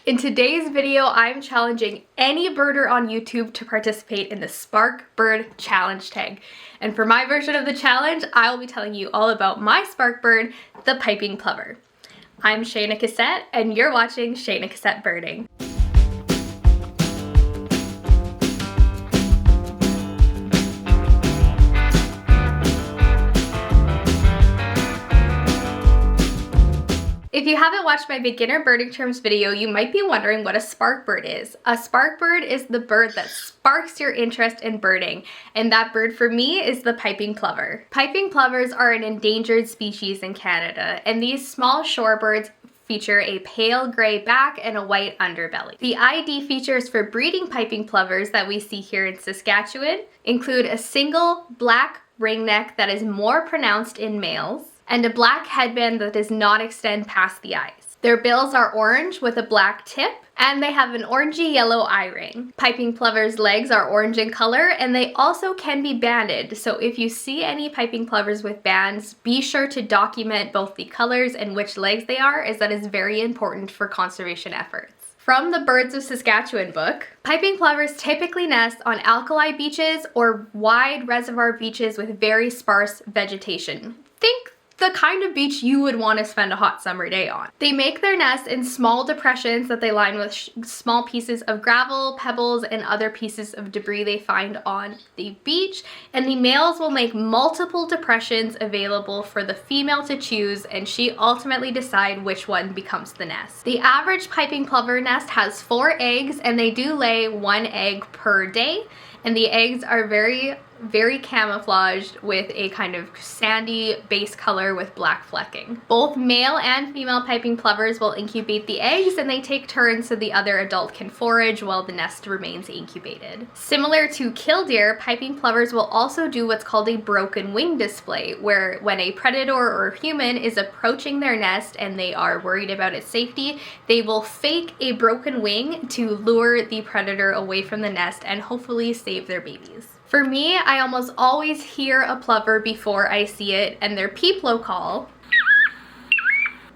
In today's video, I'm challenging any birder on YouTube to participate in the Spark Bird Challenge tag. And for my version of the challenge, I will be telling you all about my spark bird, the Piping Plover. I'm Shayna Cossette, and you're watching Shayna Cossette Birding. If you haven't watched my beginner birding terms video, you might be wondering what a spark bird is. A spark bird is the bird that sparks your interest in birding, and that bird for me is the piping plover. Piping plovers are an endangered species in Canada, and these small shorebirds feature a pale gray back and a white underbelly. The ID features for breeding piping plovers that we see here in Saskatchewan include a single black ringneck that is more pronounced in males, and a black headband that does not extend past the eyes. Their bills are orange with a black tip, and they have an orangey yellow eye ring. Piping plovers' legs are orange in color, and they also can be banded, so if you see any piping plovers with bands, be sure to document both the colors and which legs they are, as that is very important for conservation efforts. From the Birds of Saskatchewan book, piping plovers typically nest on alkali beaches or wide reservoir beaches with very sparse vegetation. Think the kind of beach you would want to spend a hot summer day on. They make their nest in small depressions that they line with small pieces of gravel, pebbles, and other pieces of debris they find on the beach, and the males will make multiple depressions available for the female to choose, and she ultimately decide which one becomes the nest. The average piping plover nest has 4 eggs, and they do lay 1 egg per day, and the eggs are very camouflaged with a kind of sandy base color with black flecking. Both male and female piping plovers will incubate the eggs, and they take turns so the other adult can forage while the nest remains incubated. Similar to killdeer, piping plovers will also do what's called a broken wing display, where when a predator or human is approaching their nest and they are worried about its safety, they will fake a broken wing to lure the predator away from the nest and hopefully save their babies. For me, I almost always hear a plover before I see it, and their peeplo call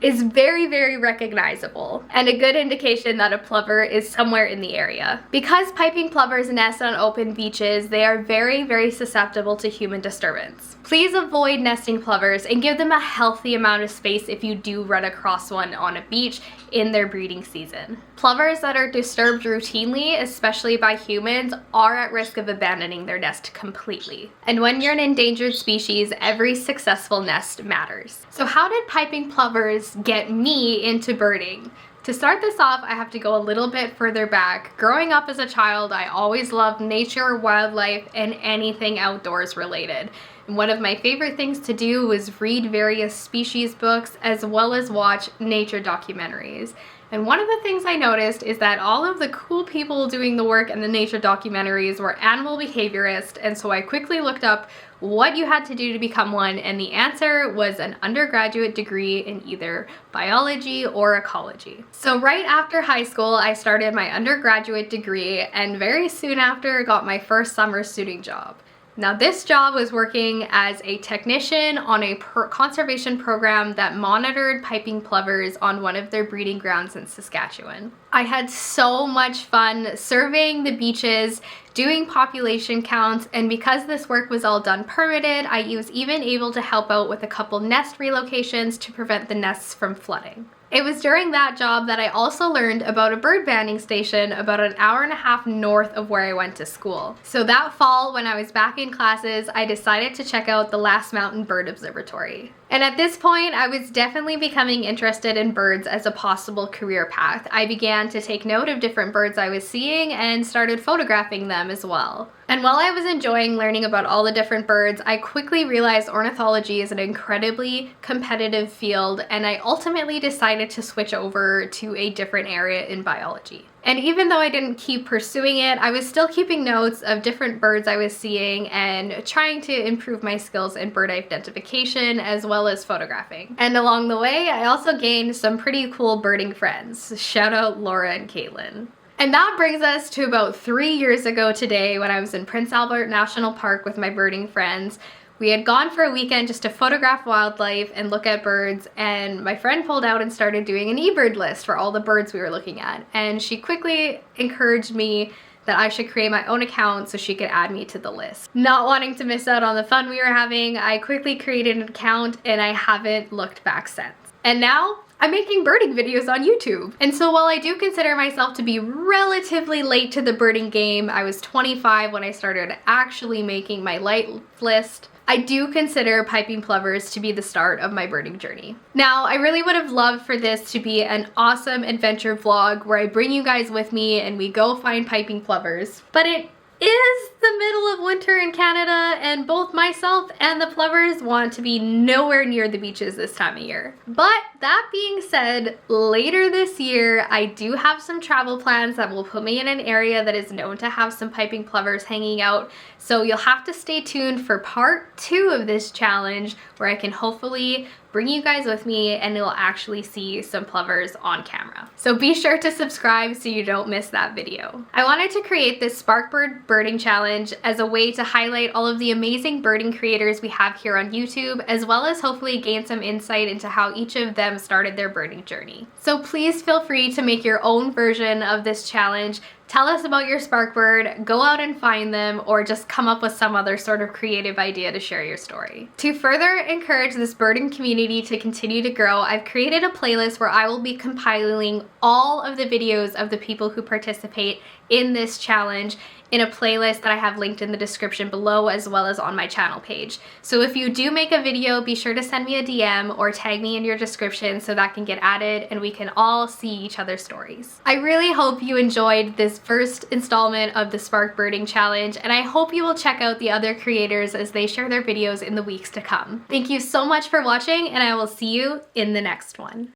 is very recognizable and a good indication that a plover is somewhere in the area. Because piping plovers nest on open beaches, they are very susceptible to human disturbance. Please avoid nesting plovers and give them a healthy amount of space if you do run across one on a beach in their breeding season. Plovers that are disturbed routinely, especially by humans, are at risk of abandoning their nest completely. And when you're an endangered species, every successful nest matters. So how did piping plovers get me into birding? To start this off, I have to go a little bit further back. Growing up as a child, I always loved nature, wildlife, and anything outdoors related. And one of my favorite things to do was read various species books as well as watch nature documentaries. And one of the things I noticed is that all of the cool people doing the work in the nature documentaries were animal behaviorists, and so I quickly looked up what you had to do to become one, and the answer was an undergraduate degree in either biology or ecology. So right after high school, I started my undergraduate degree, and very soon after got my first summer student job. Now this job was working as a technician on a conservation program that monitored piping plovers on one of their breeding grounds in Saskatchewan. I had so much fun surveying the beaches, doing population counts, and because this work was all done permitted, I was even able to help out with a couple nest relocations to prevent the nests from flooding. It was during that job that I also learned about a bird banding station about an hour and a half north of where I went to school. So that fall, when I was back in classes, I decided to check out the Last Mountain Bird Observatory. And at this point, I was definitely becoming interested in birds as a possible career path. I began to take note of different birds I was seeing and started photographing them as well. And while I was enjoying learning about all the different birds, I quickly realized ornithology is an incredibly competitive field, and I ultimately decided to switch over to a different area in biology. And even though I didn't keep pursuing it, I was still keeping notes of different birds I was seeing and trying to improve my skills in bird identification as well as photographing. And along the way, I also gained some pretty cool birding friends. Shout out Laura and Caitlin. And that brings us to about 3 years ago today when I was in Prince Albert National Park with my birding friends. We had gone for a weekend just to photograph wildlife and look at birds, and my friend pulled out and started doing an eBird list for all the birds we were looking at. And she quickly encouraged me that I should create my own account so she could add me to the list. Not wanting to miss out on the fun we were having, I quickly created an account and I haven't looked back since. And now I'm making birding videos on YouTube. And so while I do consider myself to be relatively late to the birding game, I was 25 when I started actually making my light list, I do consider Piping Plovers to be the start of my birding journey. Now, I really would have loved for this to be an awesome adventure vlog where I bring you guys with me and we go find Piping Plovers, but it is the middle of winter in Canada and both myself and the plovers want to be nowhere near the beaches this time of year. But that being said, later this year I do have some travel plans that will put me in an area that is known to have some Piping Plovers hanging out, so you'll have to stay tuned for part 2 of this challenge where I can hopefully bring you guys with me and you'll actually see some plovers on camera. So be sure to subscribe so you don't miss that video. I wanted to create this Sparkbird birding challenge as a way to highlight all of the amazing birding creators we have here on YouTube, as well as hopefully gain some insight into how each of them started their birding journey. So please feel free to make your own version of this challenge. Tell us about your Sparkbird, go out and find them, or just come up with some other sort of creative idea to share your story. To further encourage this birding community to continue to grow, I've created a playlist where I will be compiling all of the videos of the people who participate in this challenge in a playlist that I have linked in the description below, as well as on my channel page. So if you do make a video, be sure to send me a DM or tag me in your description so that can get added and we can all see each other's stories. I really hope you enjoyed this first installment of the Spark Birding Challenge, and I hope you will check out the other creators as they share their videos in the weeks to come. Thank you so much for watching, and I will see you in the next one.